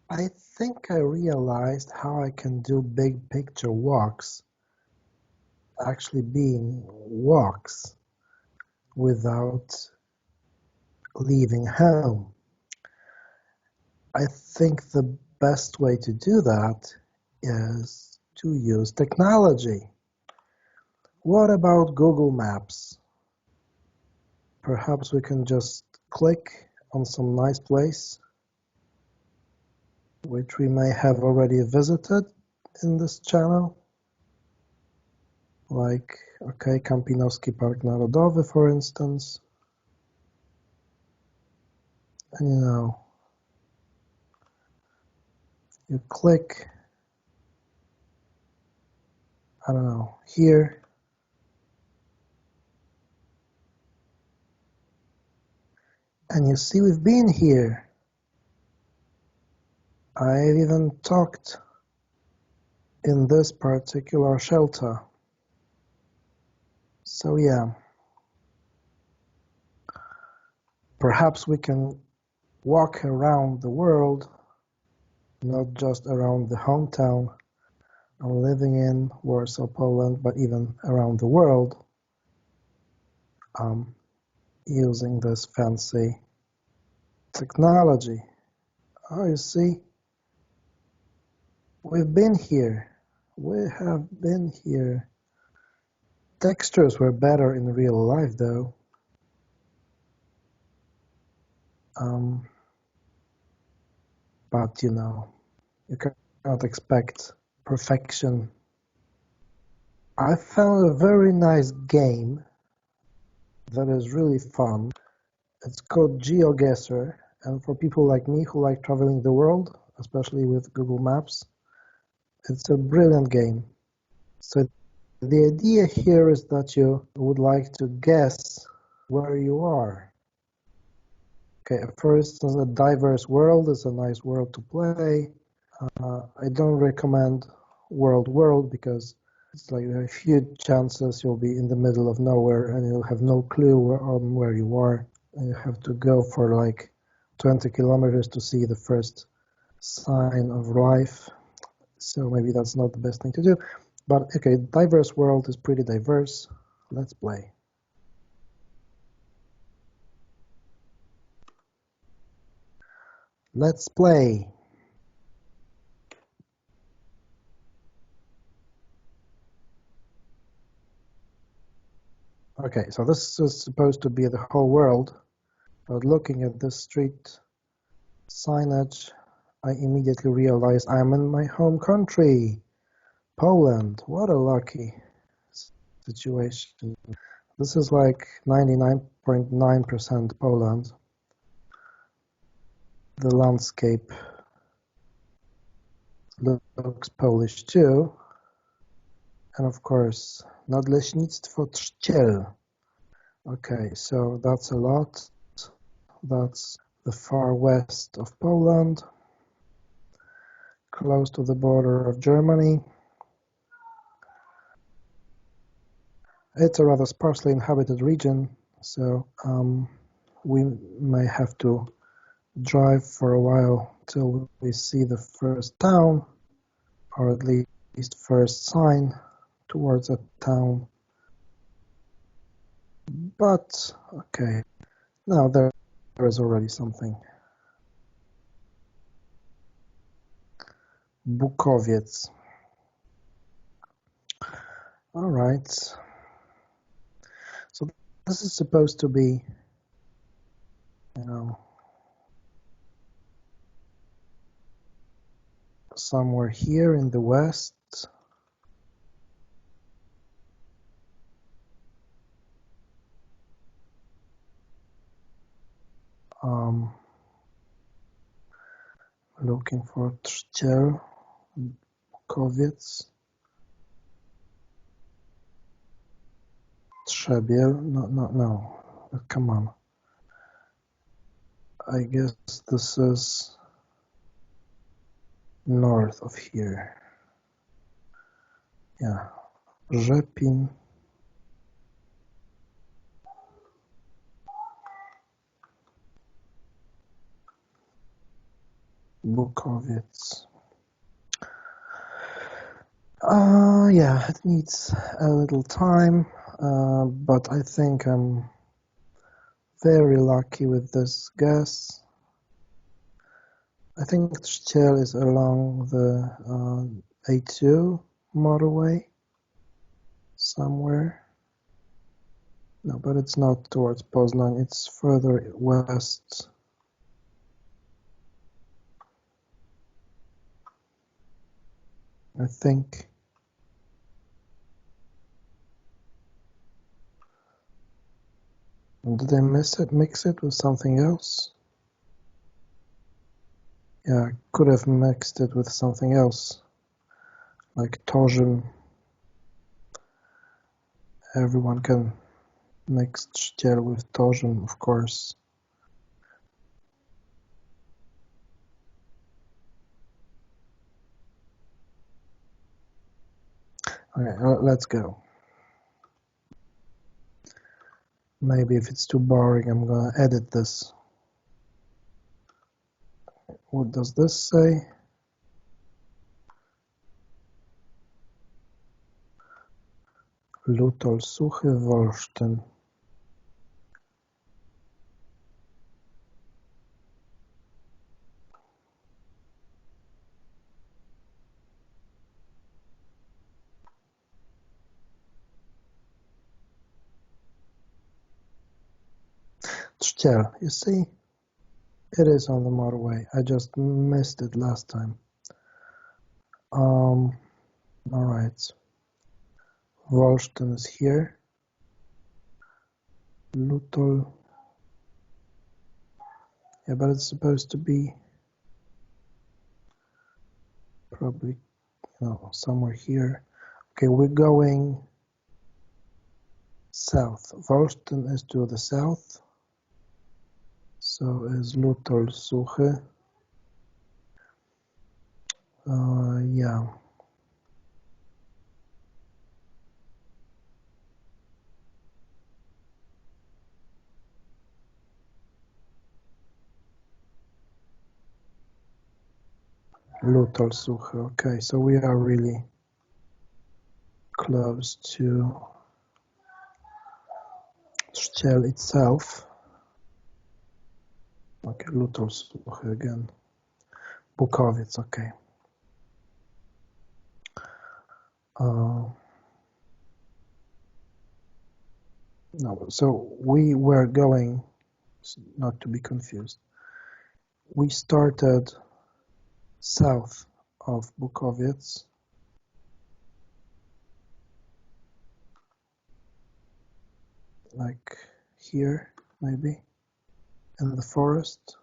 I think I realized how I can do big picture walks actually being walks without leaving home. I think the best way to do that is to use technology. What about Google Maps? Perhaps we can just click on some nice place which we may have already visited in this channel. Like, okay, Kampinoski Park Narodowy, for instance. And you click, I don't know, here. And you see we've been here. I've even talked in this particular shelter. So yeah, perhaps we can walk around the world, not just around the hometown I'm living in, Warsaw, Poland, but even around the world, using this fancy technology. Oh, you see, we've been here. We have been here. Textures were better in real life, though. But you cannot expect perfection. I found a very nice game that is really fun. It's called GeoGuessr, and for people like me who like traveling the world, especially with Google Maps, it's a brilliant game. So the idea here is that you would like to guess where you are. Okay, for instance, a diverse world is a nice world to play. I don't recommend world because it's like there are huge chances you'll be in the middle of nowhere and you'll have no clue on where you are. And you have to go for like 20 kilometers to see the first sign of life. So maybe that's not the best thing to do. But okay, diverse world is pretty diverse. Let's play. Let's play. Okay, so this is supposed to be the whole world, but looking at this street signage, I immediately realized I'm in my home country, Poland. What a lucky situation. This is like 99.9% Poland. The landscape looks Polish too. And of course, Nadleśnictwo Trzciel. Okay, so that's a lot. That's the far west of Poland, close to the border of Germany. It's a rather sparsely inhabited region, so we may have to drive for a while till we see the first town, or at least first sign towards a town. But, okay, now there is already something. Bukowiec. All right. So this is supposed to be, somewhere here in the west. Looking for Trzciel, Bukowiec, Trzebiel. No. Come on. I guess this is north of here. Yeah. Rzepin. Bukowiec. Yeah, it needs a little time, but I think I'm very lucky with this guess. I think Trzciel is along the A2 motorway somewhere. No, but it's not towards Poznań, it's further west. I think. Did I mix it with something else? Yeah, I could have mixed it with something else, like Torzym. Everyone can mix Trzciel with Torzym, of course. Okay, let's go. Maybe if it's too boring, I'm gonna edit this. What does this say? Lutol Suchy, Wolsztyn. Trzciel, you see? It is on the motorway. I just missed it last time. All right. Wolsztyn is here. Lutol. Yeah, but it's supposed to be probably, somewhere here. Okay, we're going south. Wolsztyn is to the south. So is Lutol Suchy. Yeah. Lutol Suchy. Okay, so we are really close to Trzciel itself. Okay, Lutol Suchy again. Bukowiec, okay. No, so we were going, not to be confused, we started south of Bukowiec, like here, maybe, in the forest.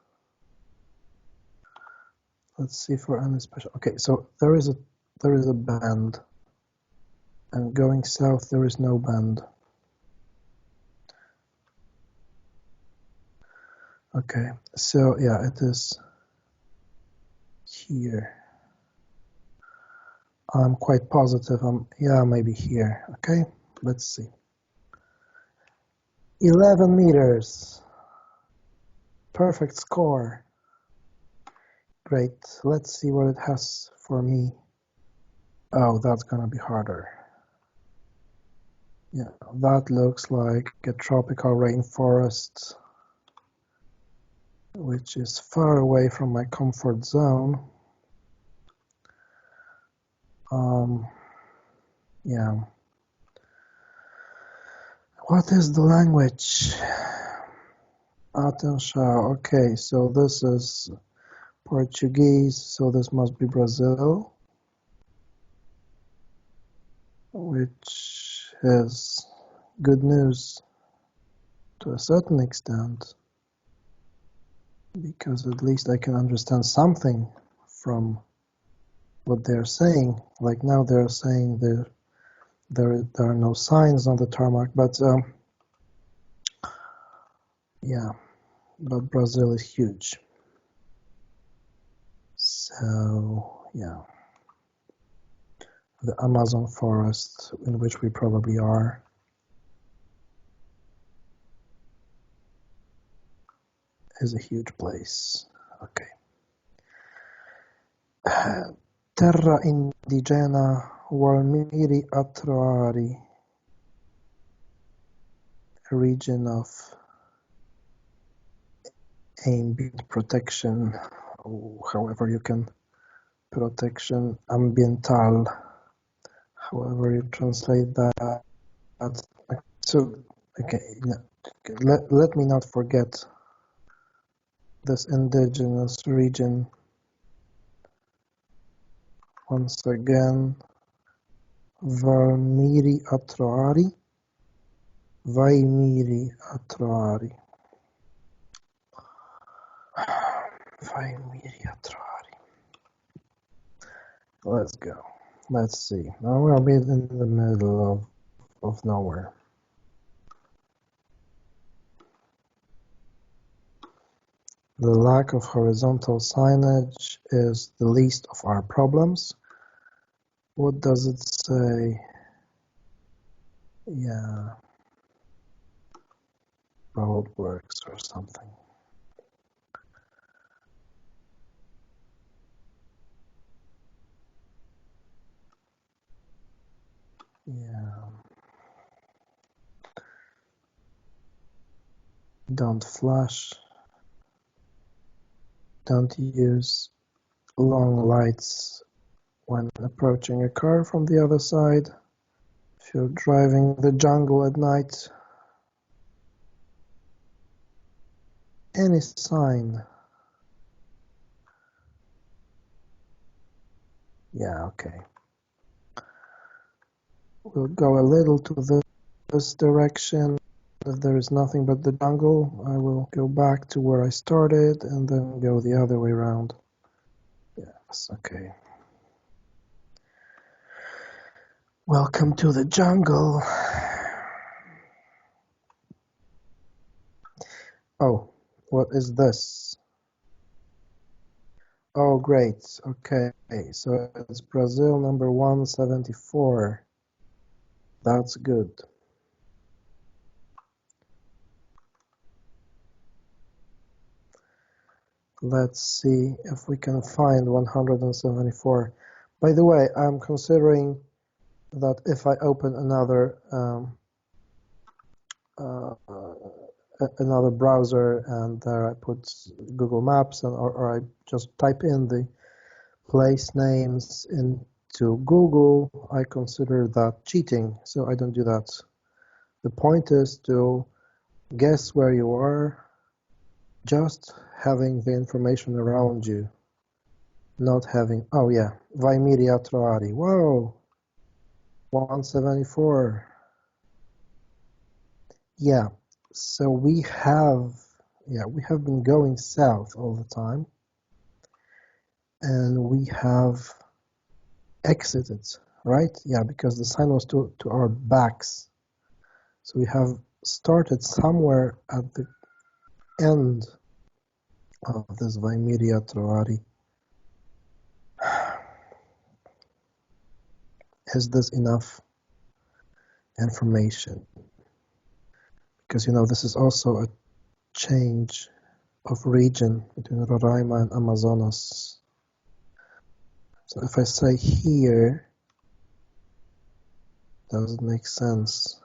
Let's see for any special. Okay, so there is a bend, and going south there is no bend. Okay, so yeah, it is here. I'm quite positive. Yeah, maybe here. Okay, let's see. 11 meters. Perfect score. Great. Let's see what it has for me. Oh, that's gonna be harder. Yeah, that looks like a tropical rainforest, which is far away from my comfort zone. Yeah. What is the language? Atenção. Okay, so this is Portuguese, so this must be Brazil, which is good news to a certain extent, because at least I can understand something from what they're saying. Like now they're saying there are no signs on the tarmac, but yeah, but Brazil is huge. So yeah, the Amazon forest, in which we probably are, is a huge place. Okay. Terra indigena Valmiri Atroari, a region of ambient protection, however you can, protection ambiental, however you translate that. So, okay, let me not forget this indigenous region once again. Vaimiri Atroari. Vaimiri Atroari. Vaimiri Atroari. Let's go. Let's see. Now we'll be in the middle of nowhere. The lack of horizontal signage is the least of our problems. What does it say? Yeah, roadworks or something. Yeah. Don't flash. Don't use long lights when approaching a car from the other side. If you're driving the jungle at night, any sign. Yeah, okay. We'll go a little to this direction. If there is nothing but the jungle, I will go back to where I started and then go the other way around. Yes, okay. Welcome to the jungle. Oh, what is this? Oh, great. Okay, so it's Brazil number 174. That's good. Let's see if we can find 174. By the way, I'm considering that if I open another another browser and there I put Google Maps or I just type in the place names into Google, I consider that cheating, so I don't do that. The point is to guess where you are, just having the information around you, not having, oh yeah, Vaimiri Atroari, whoa, 174. Yeah, so we have been going south all the time, and we have exited, right? Yeah, because the sign was to our backs. So we have started somewhere at the end of this Vaimiri Atroari. Is this enough information? Because, this is also a change of region between Roraima and Amazonas. So if I say here, does it make sense?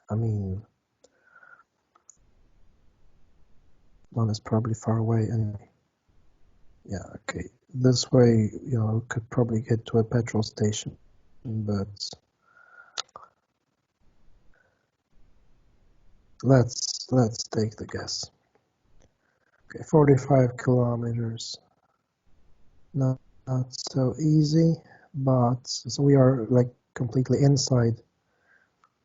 I mean, one is probably far away anyway. Yeah, okay. This way, we could probably get to a petrol station, but let's take the guess. Okay, 45 kilometers. Not so easy, but so we are like completely inside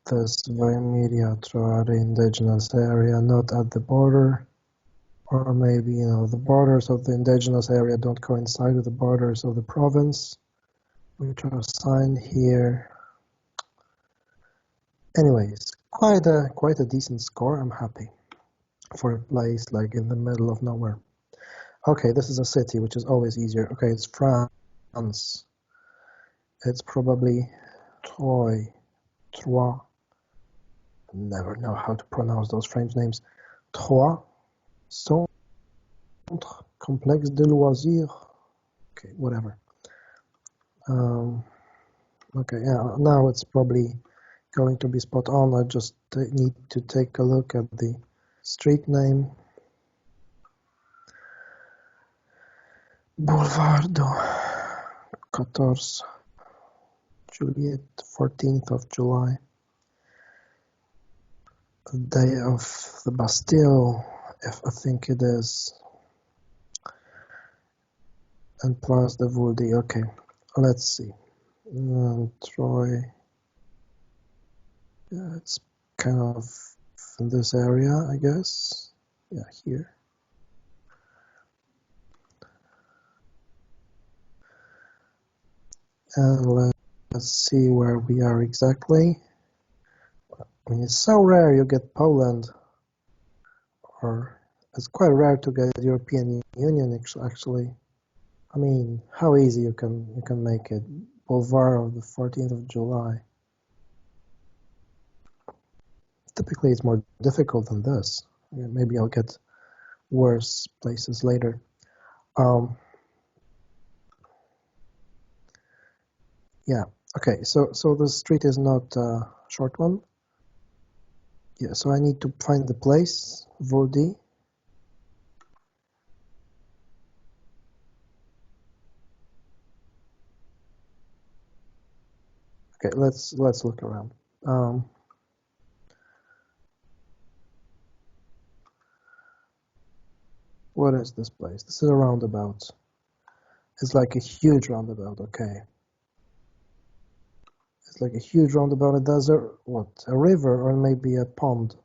this Vaimiri Atroari indigenous area, not at the border. Or maybe, the borders of the indigenous area don't coincide with the borders of the province, which are assigned here. Anyways, quite a decent score. I'm happy for a place like in the middle of nowhere. Okay, this is a city, which is always easier. Okay, it's France. It's probably Troyes. Never know how to pronounce those French names. Troyes. Centre Complexe de Loisirs. Okay, whatever. Okay, yeah, now it's probably going to be spot on. I just need to take a look at the street name. Boulevardo 14 Juliet, 14th of July. The day of the Bastille, if I think it is. And Place de Vuldy, okay. Let's see. Troy. Yeah, it's kind of in this area, I guess. Yeah, here. And let's see where we are exactly. I mean, it's so rare you get Poland, or it's quite rare to get European Union actually. I mean, how easy you can make it. Boulevard of the 14th of July. Typically, it's more difficult than this. Maybe I'll get worse places later. Yeah. Okay. So the street is not a short one. Yeah. So I need to find the place. Vuldy. Okay. Let's look around. What is this place? This is a roundabout. It's like a huge roundabout. Okay. It's like a huge roundabout. It does a river or maybe a pond.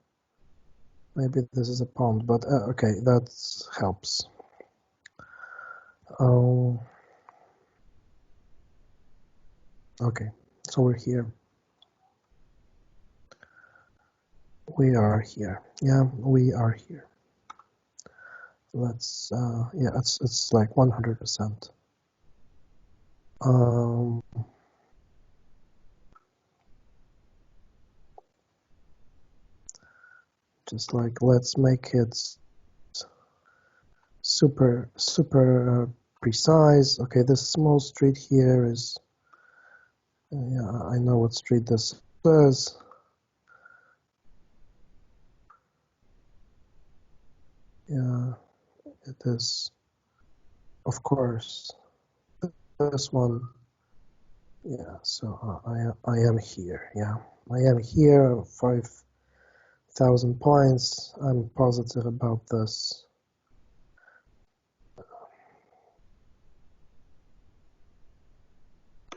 Maybe this is a pond, but okay, that helps. Okay, so we're here. We are here. Yeah, we are here. Let's yeah, it's like 100%. Just like let's make it super precise. Okay, this small street here is yeah, I know what street this is. Yeah, it is, of course, this one. Yeah, so I am here. Yeah, I am here. 5,000 points. I'm positive about this.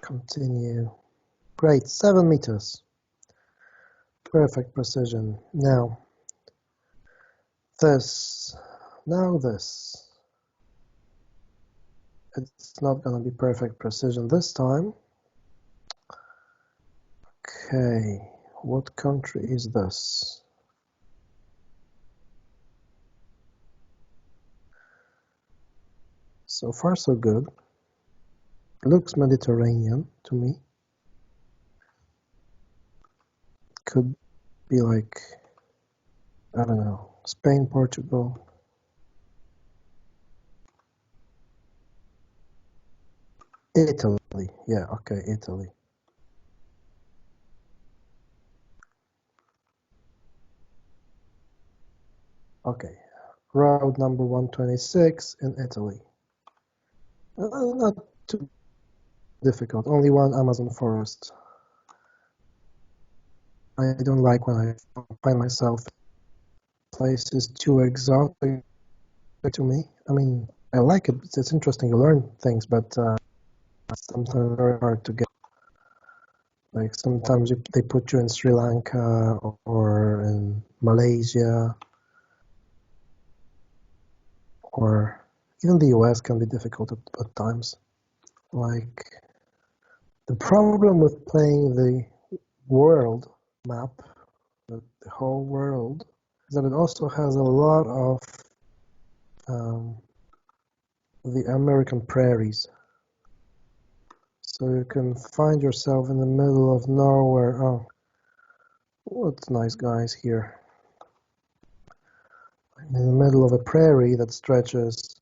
Continue. Great, 7 meters. Perfect precision. Now this. It's not going to be perfect precision this time. Okay, what country is this? So far so good. Looks Mediterranean to me. Could be like, I don't know, Spain, Portugal. Italy. Yeah, okay, Italy. Okay, route number 126 in Italy. Not too difficult, only one Amazon forest. I don't like when I find myself places too exotic to me. I mean, I like it, it's interesting to learn things, but sometimes very hard to get. Like sometimes they put you in Sri Lanka or in Malaysia, or even the US can be difficult at times. Like the problem with playing the world map, the whole world, is that it also has a lot of the American prairies. So you can find yourself in the middle of nowhere. Oh, what's nice guys here. In the middle of a prairie that stretches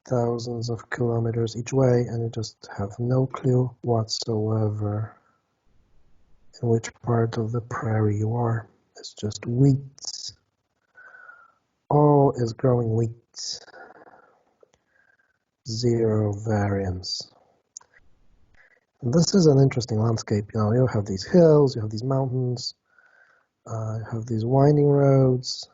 thousands of kilometers each way, and you just have no clue whatsoever in which part of the prairie you are. It's just wheat. All is growing wheat. Zero variance. And this is an interesting landscape. You have these hills, you have these mountains, you have these winding roads.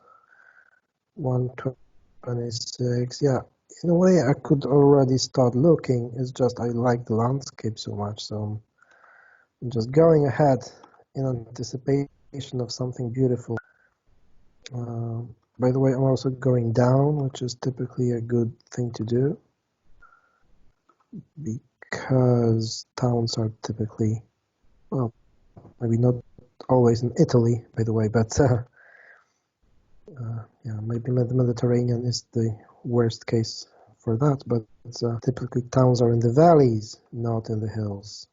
126. Yeah, in a way, I could already start looking. It's just I like the landscape so much, so I'm just going ahead in anticipation of something beautiful. By the way, I'm also going down, which is typically a good thing to do, because towns are typically, well, maybe not always in Italy, by the way, but yeah, maybe the Mediterranean is the worst case for that, but typically towns are in the valleys, not in the hills.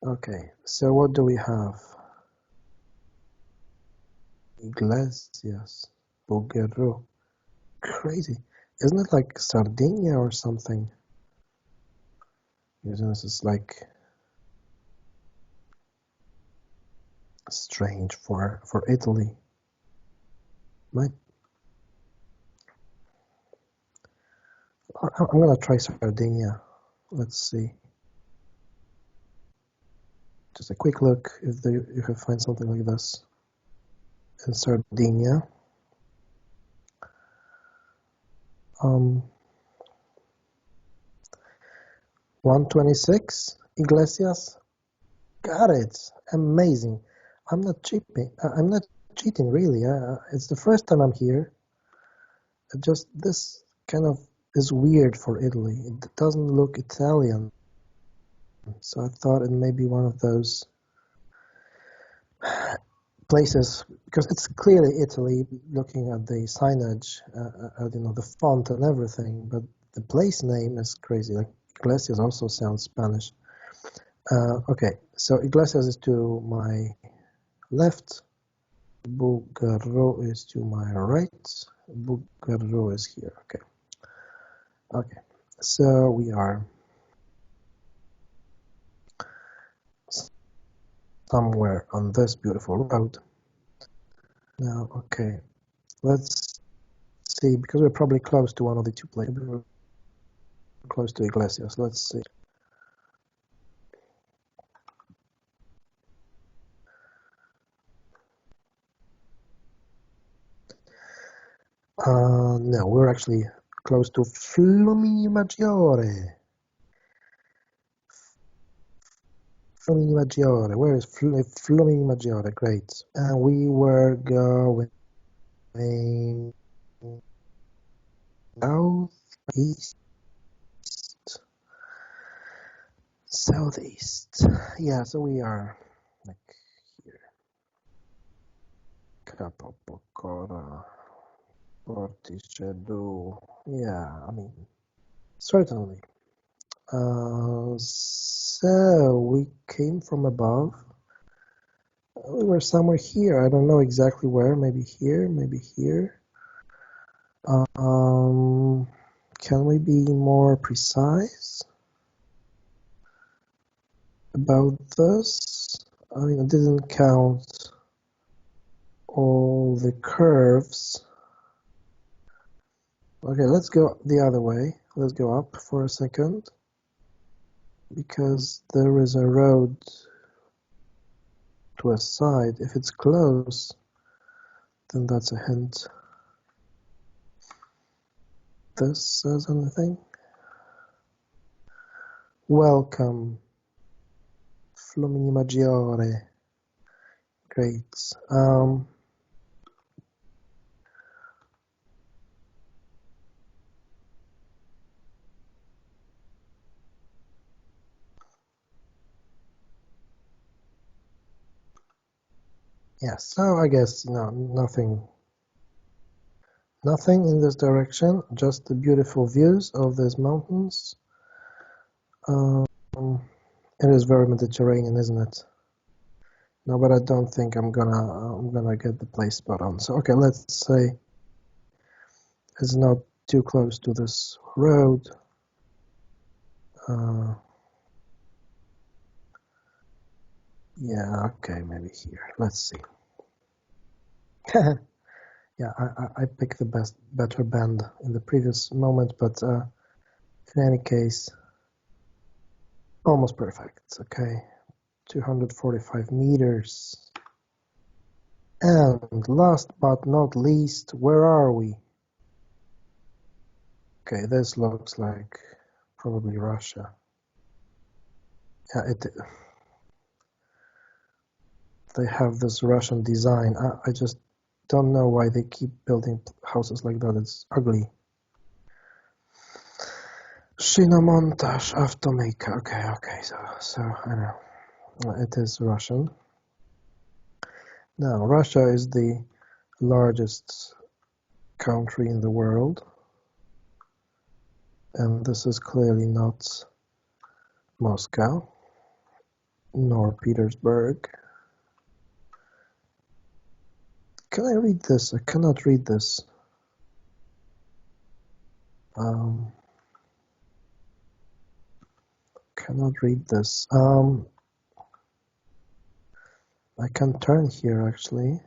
Okay, so what do we have? Iglesias, Bulgaro. Crazy. Isn't it like Sardinia or something? This is like strange for Italy. I'm gonna try Sardinia. Let's see. Just a quick look if you can find something like this in Sardinia. 126 Iglesias. Got it. Amazing. I'm not cheating. I'm not cheating really. It's the first time I'm here. Just this kind of is weird for Italy. It doesn't look Italian. So I thought it may be one of those places, because it's clearly Italy, looking at the signage, the font and everything, but the place name is crazy. Like Iglesias also sounds Spanish. Okay, so Iglesias is to my left, Bulgaro is to my right, Bulgaro is here. Okay, so we are somewhere on this beautiful road. Now, okay, let's see, because we're probably close to one of the two places. We're close to Iglesias. Let's see. No, we're actually close to Flumini Maggiore. Flumini Maggiore. Where is Flumini Maggiore? Great. And we were going southeast. Yeah, so we are like here. Capopocora, Porticedu. Yeah, I mean, certainly. So we came from above. We were somewhere here. I don't know exactly where. Maybe here, maybe here. Can we be more precise about this? I mean, I didn't count all the curves. Okay, let's go the other way. Let's go up for a second, because there is a road to a side. If it's close, then that's a hint. This says anything? Welcome, Flumini Maggiore. Great. Yeah, so I guess nothing in this direction, just the beautiful views of these mountains. It is very Mediterranean, isn't it? No, but I don't think I'm gonna get the place spot on. So okay, let's say it's not too close to this road. Yeah, okay, maybe here. Let's see. Yeah, I picked the better bend in the previous moment, but in any case, almost perfect. Okay, 245 meters. And last but not least, where are we? Okay, this looks like probably Russia. Yeah, they have this Russian design. I just don't know why they keep building houses like that. It's ugly. Shinomontaż Avtomaker. Okay, so I know. It is Russian. Now, Russia is the largest country in the world, and this is clearly not Moscow nor Petersburg. Can I read this? I cannot read this. Cannot read this. I can turn here actually.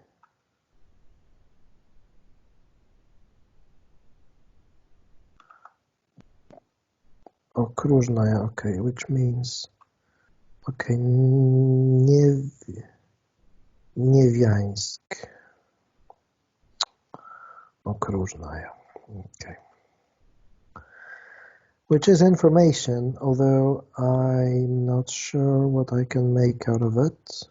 Okrużnaja, okay, which means, okay, Niewiańsk. Okrużnaja, okay. Which is information, although I'm not sure what I can make out of it.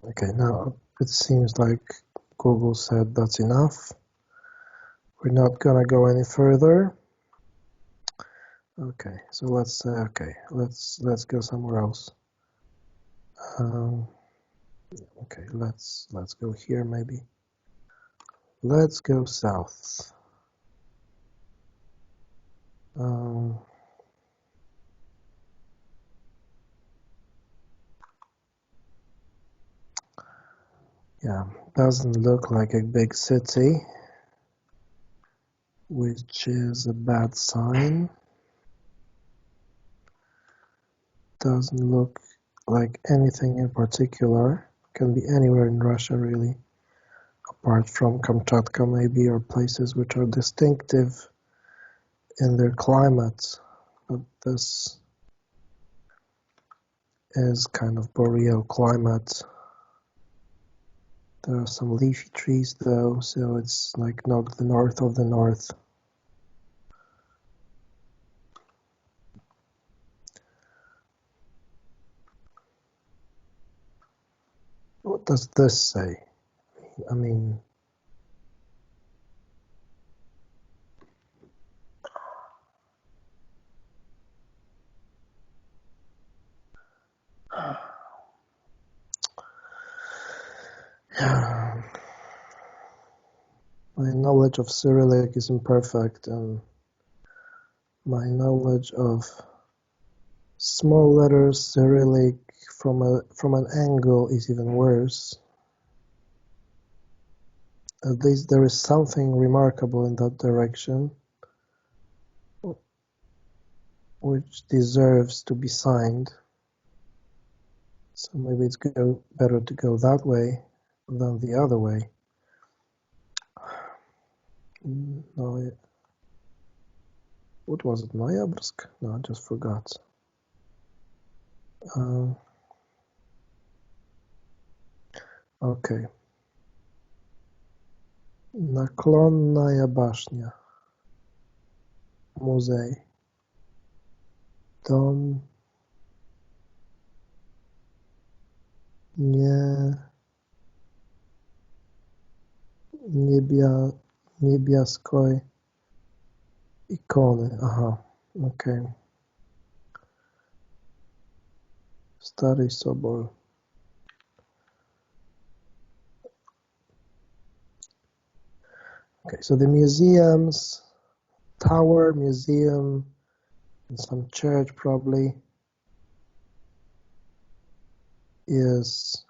Okay, now it seems like Google said that's enough. We're not gonna go any further. Okay, so let's say, okay, let's go somewhere else. Okay, let's go here maybe. Let's go south. Yeah, doesn't look like a big city, which is a bad sign. Doesn't look like anything in particular. Can be anywhere in Russia really, apart from Kamchatka maybe, or places which are distinctive in their climate. But this is kind of boreal climate. There are some leafy trees though, so it's like not the north of the north. What does this say? I mean, my knowledge of Cyrillic is imperfect, and my knowledge of small letters Cyrillic from an angle is even worse. At least there is something remarkable in that direction, which deserves to be signed. So maybe it's better to go that way than the other way. No, what was it? Noyabrsk? No, I just forgot. Okay. Naklonnaja basznia. Muzej. Dom niebiaskiej Ikony, aha, okay. Stary Sobor. Okay, so the museums, tower, museum, and some church probably is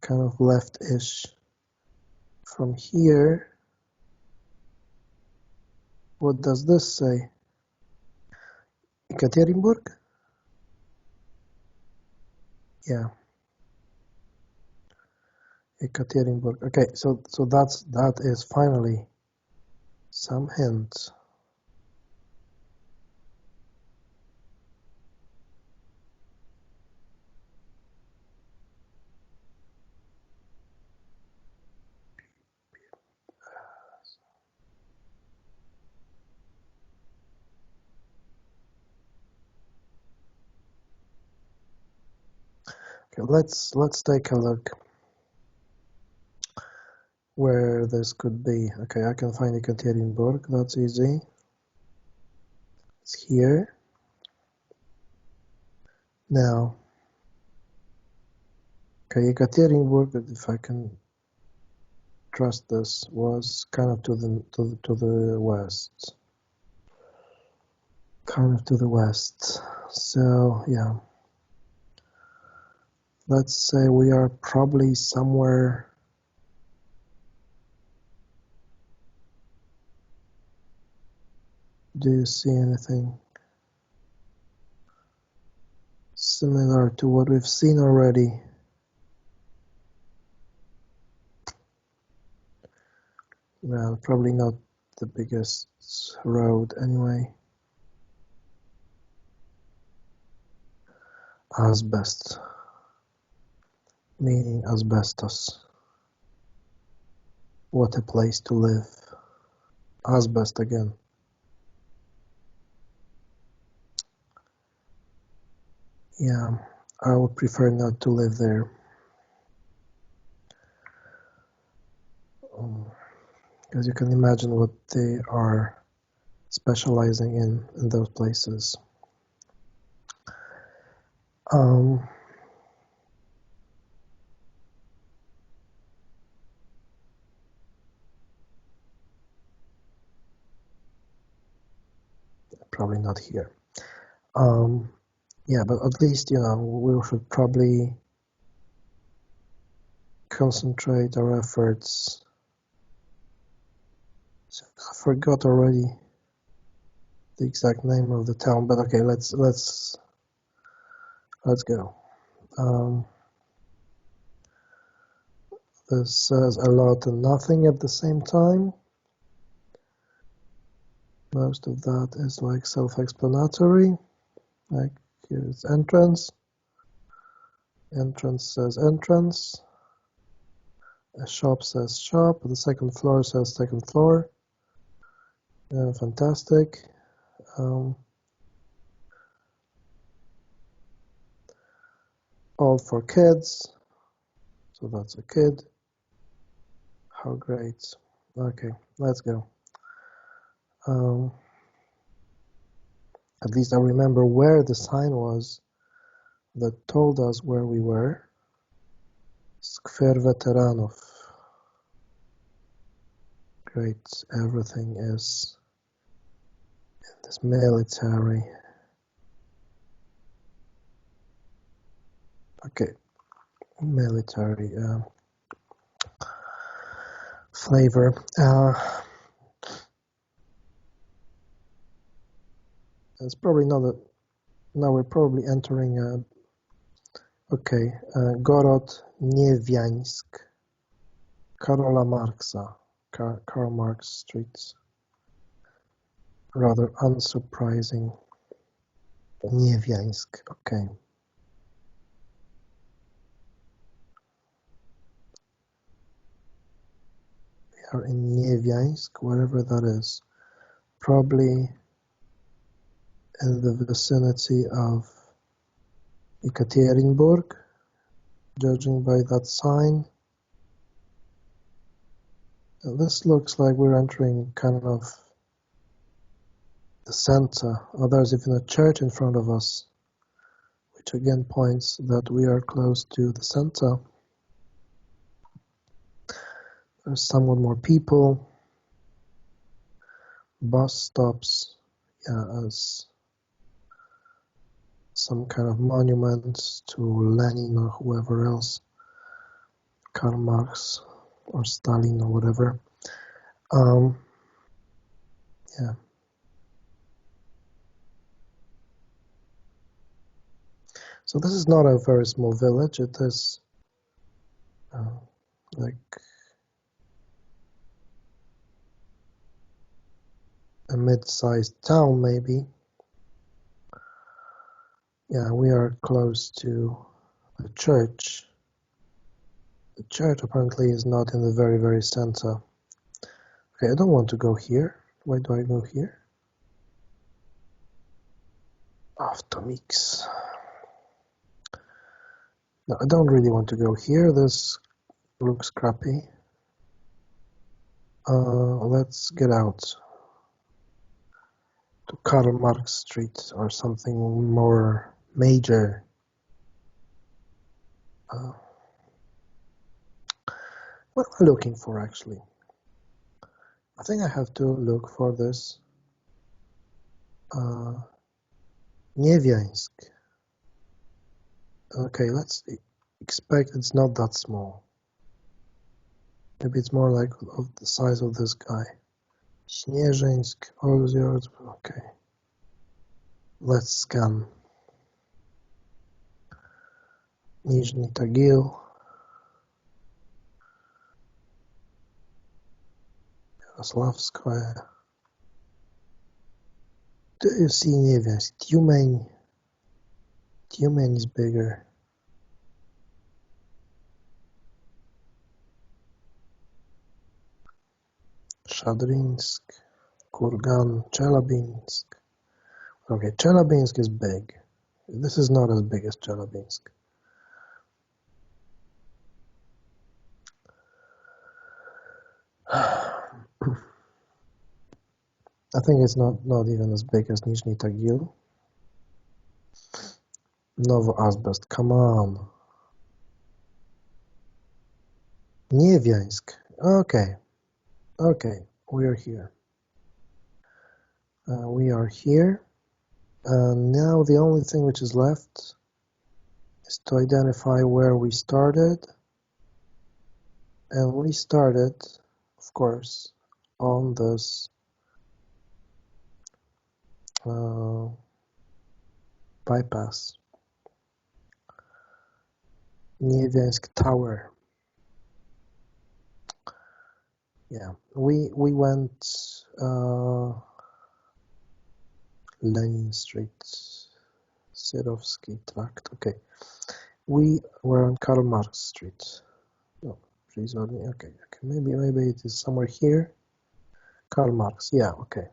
kind of left-ish. From here, what does this say? Ekaterinburg? Yeah. Ekaterinburg. Okay, so that is finally some hints. Okay, let's take a look where this could be. Okay, I can find Ekaterinburg. That's easy. It's here. Now, okay, Ekaterinburg, if I can trust this, was kind of to the west. Kind of to the west. So yeah. Let's say we are probably somewhere. Do you see anything similar to what we've seen already? Well, probably not the biggest road anyway. Asbest, meaning asbestos. What a place to live. Asbest again. Yeah, I would prefer not to live there. Because you can imagine what they are specializing in those places. Probably not here. Yeah, but at least, we should probably concentrate our efforts. So I forgot already the exact name of the town, but okay, let's go. This says a lot and nothing at the same time. Most of that is like self-explanatory. Like here's entrance. Entrance says entrance. A shop says shop. The second floor says second floor. Fantastic. All for kids. So that's a kid. How great. Okay, let's go. At least I remember where the sign was that told us where we were. Skwer Veteranów. Great, everything is in this military. Okay, military flavor. It's probably not a. Now we're probably entering a. Okay, Gorod Niewiańsk, Karola Marksa, Karl Marx Street. Rather unsurprising. Niewiańsk, okay. We are in Niewiańsk, wherever that is. Probably in the vicinity of Ekaterinburg, judging by that sign. This looks like we're entering kind of the center. Oh, there's even a church in front of us, which again points that we are close to the center. There's somewhat more people. Bus stops, yeah, as some kind of monument to Lenin or whoever else, Karl Marx or Stalin or whatever. Yeah. So this is not a very small village. It is like a mid-sized town, maybe. Yeah, we are close to the church. The church apparently is not in the very, very center. Okay, I don't want to go here. Why do I go here? Aftermix. No, I don't really want to go here. This looks crappy. Let's get out to Karl Marx Street or something more major. What am I looking for, actually? I think I have to look for this. Niewiańsk. Okay, let's expect it's not that small. Maybe it's more like of the size of this guy. Śnieżyńsk, Olzjord, okay. Let's scan. Nizhny Tagil. Yaroslavskoye. Do you see Niewiańsk? Tyumen is bigger. Shadrinsk, Kurgan, Chelabinsk. Okay, Chelabinsk is big. This is not as big as Chelabinsk. I think it's not even as big as Nizhny Tagil. Novo Asbest, come on. Niewiańsk, okay, we are here. Now the only thing which is left is to identify where we started. And we started, of course, on this bypass. Niewiańsk Tower. Yeah, we went Lenin Street, Serowski Tract. Okay, we were on Karl Marx Street. No, please, okay. Maybe it is somewhere here. Karl Marx. Yeah, okay.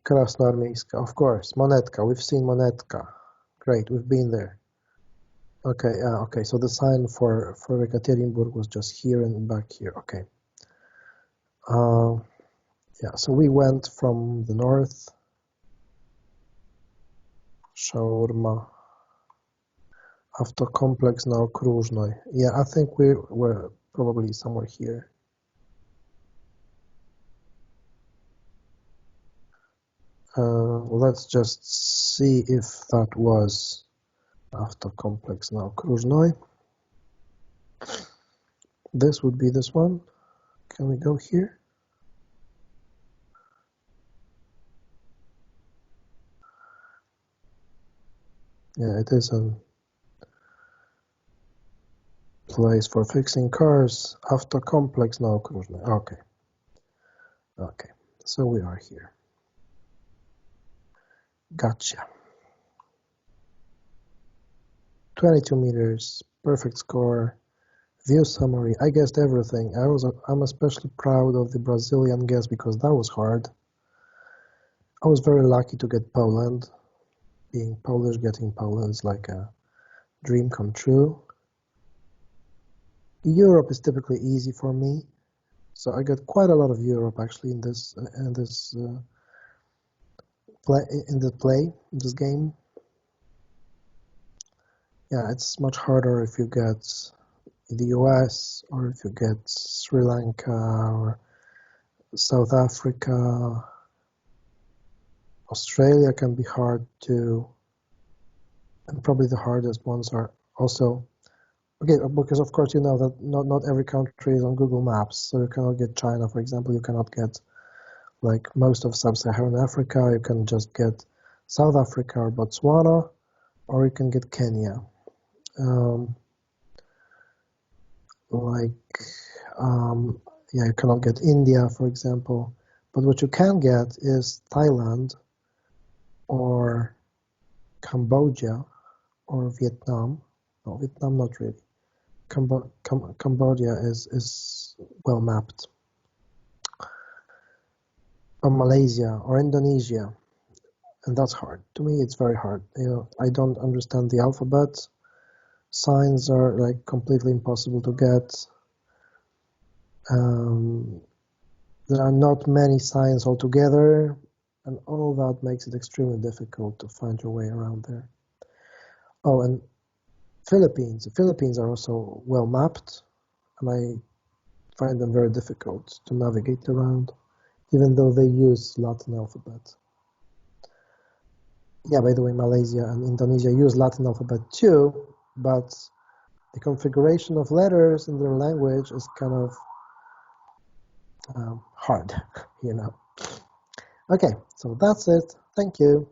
Krasnoarmeyska, of course. Monetka. We've seen Monetka. Great, we've been there. Okay, okay. So the sign for Ekaterinburg was just here and back here. Okay. Yeah. So we went from the north. Shawarma. Autocomplex now Kruzhnoi. Yeah, I think we were probably somewhere here. Let's just see if that was Autocomplex now Kruzhnoi. This would be this one. Can we go here? Yeah, it is a place for fixing cars. Autocomplex now Kruzhnoi. Okay. Okay, so we are here. Gotcha. 22 meters, perfect score. View summary. I guessed everything. I'm especially proud of the Brazilian guess because that was hard. I was very lucky to get Poland. Being Polish, getting Poland is like a dream come true. Europe is typically easy for me. So I got quite a lot of Europe actually in this game. Yeah, it's much harder if you get the US or if you get Sri Lanka or South Africa. Australia can be hard too, and probably the hardest ones are also okay, because of course you know that not every country is on Google Maps, so you cannot get China, for example. You cannot get like most of sub-Saharan Africa. You can just get South Africa or Botswana, or you can get Kenya. Like, yeah, you cannot get India, for example. But what you can get is Thailand or Cambodia or Vietnam. No, Vietnam, not really. Cambodia is well mapped. Or Malaysia or Indonesia, and that's hard. To me, it's very hard. You know, I don't understand the alphabet. Signs are like completely impossible to get. There are not many signs altogether, and all that makes it extremely difficult to find your way around there. Oh, and Philippines. The Philippines are also well mapped, and I find them very difficult to navigate around, even though they use Latin alphabet. Yeah, by the way, Malaysia and Indonesia use Latin alphabet too, but the configuration of letters in their language is kind of hard, you know. Okay, so that's it. Thank you.